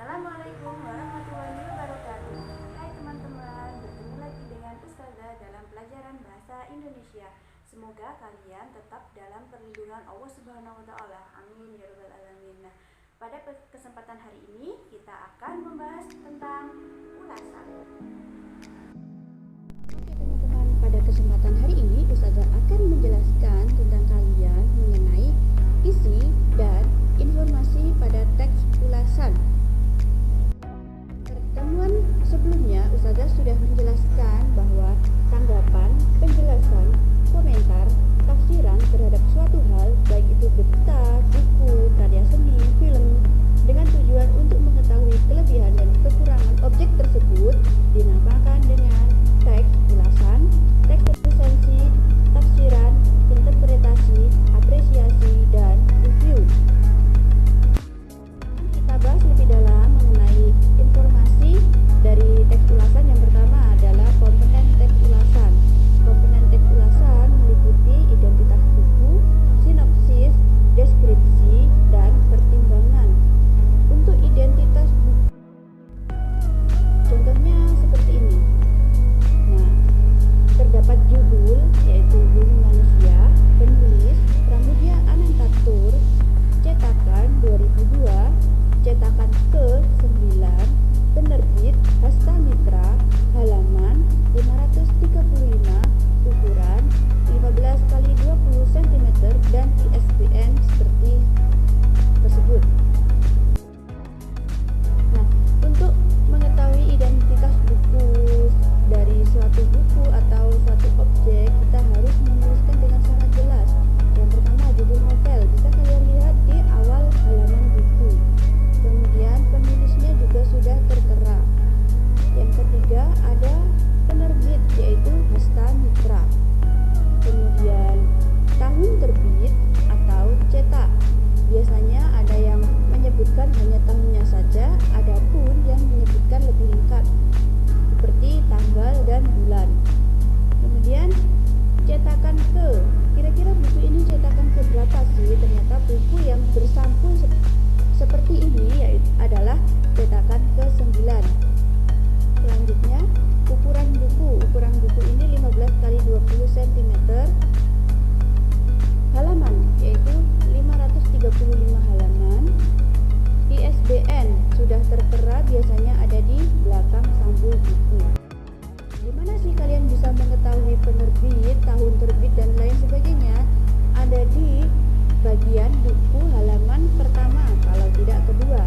Assalamualaikum warahmatullahi wabarakatuh. Hai teman-teman, bertemu lagi dengan Ustazah dalam pelajaran bahasa Indonesia. Semoga kalian tetap dalam perlindungan Allah Subhanahu wa taala. Amin ya rabbal alamin. Nah, pada kesempatan hari ini kita akan membahas tentang ulasan. Oke teman-teman, pada kesempatan hari ini Ustazah akan menjelaskan tentang kalian mengenai isi dan informasi pada teks ulasan. Pertemuan sebelumnya Ustazah sudah menjelaskan bahwa tanggapan, penjelasan, komentar, tafsiran terhadap suatu hal, baik itu berita, buku, karya seni, film, dengan tujuan untuk mengetahui kelebihan dan kekurangan objek tersebut dinamakan dengan teks ulasan, teks resensi, tafsiran, interpretasi, apresiasi, dan review. Kita bahas lebih dalam mengenai informasi dari teks ulasan. Yang pertama adalah komponen teks ulasan. Komponen teks ulasan meliputi identitas buku, sinopsis, deskripsi, dan pertimbangan. Untuk identitas buku, contohnya seperti ini. Nah, terdapat judul yaitu Bumi Manusia, penulis Pramudia Anantatur, cetakan 2002, cetakan ke-9, penerbit Hasta Mitra, halaman 535, ukuran 15x20 cm dan ISBN seperti tersebut. Nah, untuk mengetahui identitas buku dari suatu buku atau suatu objek, kita harus menuliskan dengan sangat jelas. Yang pertama, judul novel bisa kalian lihat di awal halaman buku. Kemudian penulisnya juga sudah tertera. Yang ketiga ada penerbit yaitu Hasta Mitra. Kemudian tahun terbit atau cetak. Biasanya ada yang menyebutkan hanya tahunnya saja, adapun yang menyebutkan lebih lengkap seperti tanggal dan bulan. Kemudian cetakan ke, kira-kira buku ini cetakan ke berapa sih? Ternyata buku yang bersampul seperti ini yaitu adalah cetakan ke-9. Selanjutnya ukuran buku ini 15x20 cm, halaman yaitu 535 halaman. ISBN sudah tertera, biasanya ada di belakang sampul buku. Gimana sih kalian bisa mengetahui penerbit, tahun terbit, dan lain sebagainya? Ada di bagian buku halaman pertama, kalau tidak kedua.